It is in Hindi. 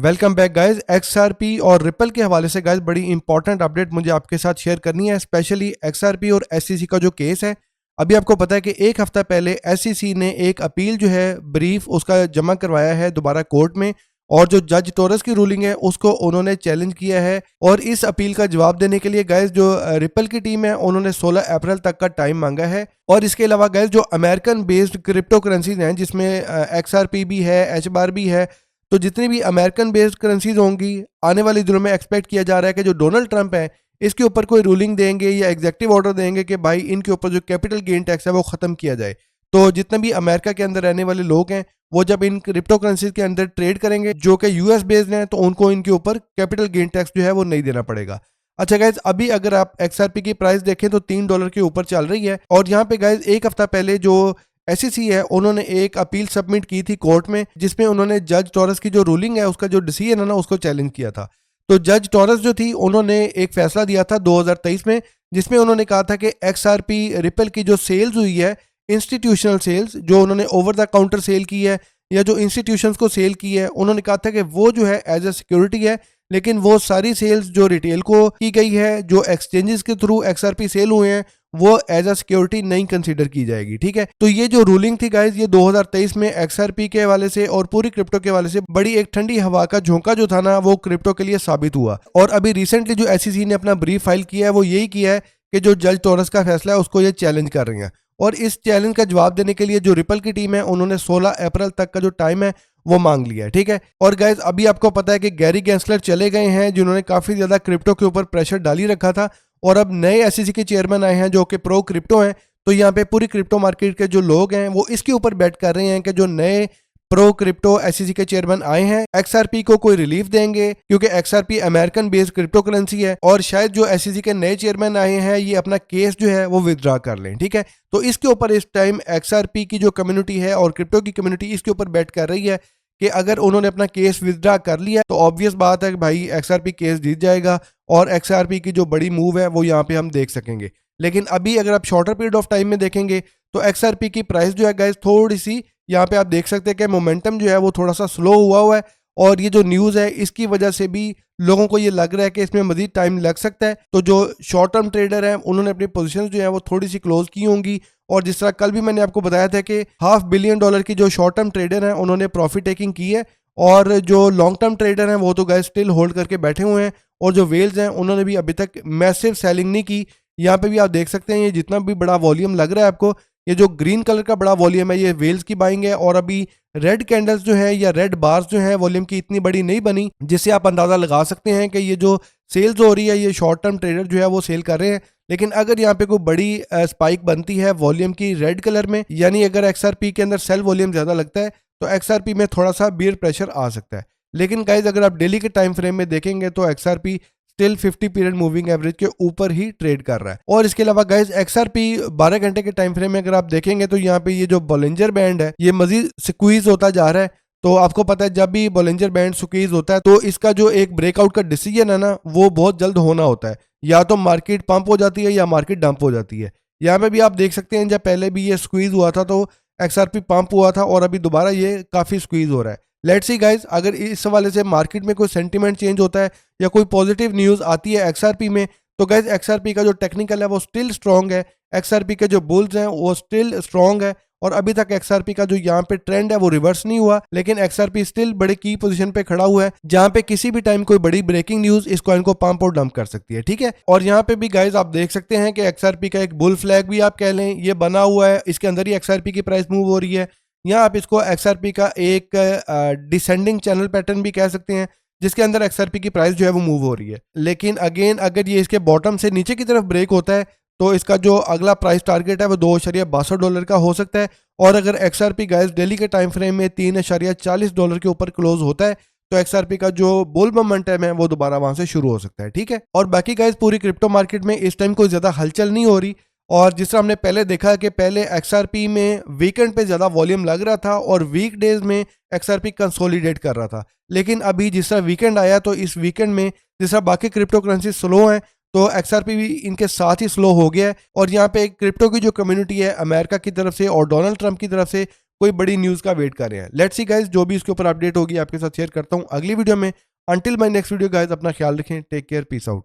Welcome back guys. एक्सआरपी और रिपल के हवाले से गाइज बड़ी इंपॉर्टेंट अपडेट मुझे आपके साथ शेयर करनी है, स्पेशली एक्सआरपी और एसईसी का जो केस है। अभी आपको पता है कि एक हफ्ता पहले एसईसी ने एक अपील जो है ब्रीफ उसका जमा करवाया है दोबारा कोर्ट में, और जो जज टोरस की रूलिंग है उसको उन्होंने चैलेंज किया है। और इस अपील का जवाब देने के लिए गाइज जो रिपल की टीम है उन्होंने 16 अप्रैल तक का टाइम मांगा है। और इसके अलावा गाइज जो अमेरिकन बेस्ड क्रिप्टो करेंसीज हैं जिसमें एक्सआरपी भी है, एचबार भी है, तो जितनी भी अमेरिकन बेस्ड करेंसीज होंगी आने वाले दिनों में एक्सपेक्ट किया जा रहा है कि जो डोनाल्ड ट्रंप है इसके ऊपर कोई रूलिंग देंगे या एग्जेक्टिव ऑर्डर देंगे कि भाई इनके ऊपर जो कैपिटल गेन टैक्स है वो खत्म किया जाए। तो जितने भी अमेरिका के अंदर रहने वाले लोग हैं वो जब इन क्रिप्टो करेंसीज के अंदर ट्रेड करेंगे जो कि यूएस बेस्ड हैं तो उनको इनके ऊपर कैपिटल गेन टैक्स जो है वो नहीं देना पड़ेगा। अच्छा गाइज, अभी अगर आप एक्सआरपी की प्राइस देखें तो $3 के ऊपर चल रही है। और यहाँ पे गाइज एक हफ्ता पहले जो एसईसी है उन्होंने एक अपील सबमिट की थी कोर्ट में जिसमें उन्होंने जज टॉरस की जो रूलिंग है उसका जो डिसीजन है ना उसको चैलेंज किया था। तो जज टॉरस जो थी उन्होंने एक फैसला दिया था 2023 में जिसमें उन्होंने कहा था कि एक्सआरपी रिपल की जो सेल्स हुई है, इंस्टीट्यूशनल सेल्स जो उन्होंने ओवर द काउंटर सेल की है या जो इंस्टीट्यूशंस को सेल की है, उन्होंने कहा था कि वो जो है एज ए सिक्योरिटी है, लेकिन वो सारी सेल्स जो रिटेल को की गई है, जो एक्सचेंजेस के थ्रू एक्सआरपी सेल हुए हैं, वो एज अ सिक्योरिटी नहीं कंसीडर की जाएगी। ठीक है, तो ये जो रूलिंग थी गाइज ये 2023 में एक्सआरपी के हवाले से और पूरी क्रिप्टो के हवाले से बड़ी एक ठंडी हवा का झोंका जो था ना वो क्रिप्टो के लिए साबित हुआ। और अभी रिसेंटली जो एसईसी ने अपना ब्रीफ फाइल किया है वो यही किया है कि जो जज टोरस का फैसला है उसको ये चैलेंज कर रही है। और इस चैलेंज का जवाब देने के लिए जो रिपल की टीम है उन्होंने 16 अप्रैल तक का जो टाइम है वो मांग लिया है। ठीक है, और गाइज अभी आपको पता है कि गैरी गैंसलर चले गए हैं जिन्होंने काफी ज्यादा क्रिप्टो के ऊपर प्रेशर डाली रखा था, और अब नए एसईसी के चेयरमैन आए हैं जो कि प्रो क्रिप्टो हैं। तो यहाँ पे पूरी क्रिप्टो मार्केट के जो लोग हैं वो इसके ऊपर बैट कर रहे हैं कि जो नए प्रो क्रिप्टो एसईसी के चेयरमैन आए हैं एक्सआरपी को कोई रिलीफ देंगे, क्योंकि XRP American based crypto currency है, और शायद जो एसईसी के नए चेयरमैन आए हैं ये अपना केस जो है वो विदड्रॉ कर लें। ठीक है, तो इसके ऊपर इस टाइम एक्सआरपी की जो कम्युनिटी है और क्रिप्टो की कम्युनिटी इसके ऊपर बैट कर रही है कि अगर उन्होंने अपना केस विदड्रॉ कर लिया तो ऑब्वियस बात है कि भाई एक्सआरपी केस जीत जाएगा और एक्सआरपी की जो बड़ी मूव है वो यहाँ पे हम देख सकेंगे। लेकिन अभी अगर आप शॉर्टर पीरियड ऑफ टाइम में देखेंगे तो एक्सआरपी की प्राइस जो है गाइस थोड़ी सी यहाँ पे आप देख सकते हैं कि मोमेंटम जो है वो थोड़ा सा स्लो हुआ है, और ये जो न्यूज़ है इसकी वजह से भी लोगों को ये लग रहा है कि इसमें मजीद टाइम लग सकता है। तो जो शॉर्ट टर्म ट्रेडर हैं उन्होंने अपनी पोजीशन जो है वो थोड़ी सी क्लोज की होंगी, और जिस तरह कल भी मैंने आपको बताया था कि $500 बिलियन की जो शॉर्ट टर्म ट्रेडर हैं उन्होंने प्रॉफिट टेकिंग की है, और जो लॉन्ग टर्म ट्रेडर हैं वो तो गाइस स्टिल होल्ड करके बैठे हुए हैं, और जो वेल्स हैं उन्होंने भी अभी तक मैसिव सेलिंग नहीं की। यहाँ पे भी आप देख सकते हैं ये जितना भी बड़ा वॉल्यूम लग रहा है आपको, ये जो ग्रीन कलर का बड़ा वॉल्यूम है ये वेल्स की बाइंग है, और अभी रेड कैंडल्स जो है या रेड बार्स जो है वॉल्यूम की इतनी बड़ी नहीं बनी, जिससे आप अंदाजा लगा सकते हैं कि ये जो सेल्स हो रही है ये शॉर्ट टर्म ट्रेडर जो है वो सेल कर रहे हैं। लेकिन अगर यहाँ पे कोई बड़ी स्पाइक बनती है वॉल्यूम की रेड कलर में, यानी अगर एक्सआरपी के अंदर सेल वॉल्यूम ज्यादा लगता है तो एक्सआरपी में थोड़ा सा बियर प्रेशर आ सकता है। लेकिन गाइज अगर आप डेली के टाइम फ्रेम में देखेंगे तो XRP still 50 period moving average के ऊपर ही ट्रेड कर रहा है। और इसके अलावा गाइज एक्सआरपी 12 घंटे के टाइम फ्रेम में अगर आप देखेंगे तो यहाँ पे ये जो बॉलिंजर बैंड है ये मजीद स्क्वीज होता जा रहा है। तो आपको पता है जब भी बॉलिंजर बैंड स्क्वीज होता है तो इसका जो एक ब्रेकआउट का डिसीजन है ना वो बहुत जल्द होना होता है, या तो मार्केट पंप हो जाती है या मार्केट डंप हो जाती है। यहाँ पे भी आप देख सकते हैं जब पहले भी ये स्क्वीज हुआ था तो एक्सआरपी पंप हुआ था, और अभी दोबारा ये काफी स्क्वीज हो रहा है। लेट्स सी गाइज अगर इस हवाले से मार्केट में कोई सेंटीमेंट चेंज होता है या कोई पॉजिटिव न्यूज़ आती है एक्सआरपी में, तो गाइज एक्सआरपी का जो टेक्निकल है वो स्टिल स्ट्रॉन्ग है, एक्सआरपी के जो बुल्स हैं वो स्टिल स्ट्रॉन्ग है, और अभी तक एक्सआरपी का जो यहाँ पे ट्रेंड है वो रिवर्स नहीं हुआ, लेकिन एक्सआरपी स्टिल बड़े की पोजीशन पे खड़ा हुआ है जहाँ पे किसी भी टाइम कोई बड़ी ब्रेकिंग न्यूज इस कॉइन को पंप और डंप कर सकती है। ठीक है, और यहाँ पे भी गाइज आप देख सकते हैं कि एक्सआरपी का एक बुल फ्लैग भी आप कह लें ये बना हुआ है, इसके अंदर ही एक्सआरपी की प्राइस मूव हो रही है। यहाँ आप इसको एक्सआरपी का एक डिसेंडिंग चैनल पैटर्न भी कह सकते हैं जिसके अंदर एक्सआरपी की प्राइस जो है वो मूव हो रही है। लेकिन अगेन अगर ये इसके बॉटम से नीचे की तरफ ब्रेक होता है तो इसका जो अगला प्राइस टारगेट है वो $2.62 का हो सकता है, और अगर एक्सआरपी गाइस डेली के टाइम फ्रेम में $3.40 के ऊपर क्लोज होता है तो एक्सआरपी का जो बुल मोमेंटम है वो दोबारा वहां से शुरू हो सकता है। ठीक है, और बाकी गाइस पूरी क्रिप्टो मार्केट में इस टाइम कोई ज्यादा हलचल नहीं हो रही, और जिस तरह हमने पहले देखा कि पहले एक्सआरपी में वीकेंड पे ज़्यादा वॉल्यूम लग रहा था और वीक डेज में एक्सआरपी कंसोलिडेट कर रहा था, लेकिन अभी जिस तरह वीकेंड आया तो इस वीकेंड में जिस तरह बाकी क्रिप्टो करेंसी स्लो हैं तो एक्सआरपी भी इनके साथ ही स्लो हो गया है। और यहाँ पे क्रिप्टो की जो कम्युनिटी है अमेरिका की तरफ से और डोनाल्ड ट्रंप की तरफ से कोई बड़ी न्यूज़ का वेट कर रहे हैं। लेट्स सी गाइज, जो भी इसके ऊपर अपडेट होगी आपके साथ शेयर करता हूँ अगली वीडियो में। Until my next video guys, अपना ख्याल रखें, टेक केयर, पीस आउट।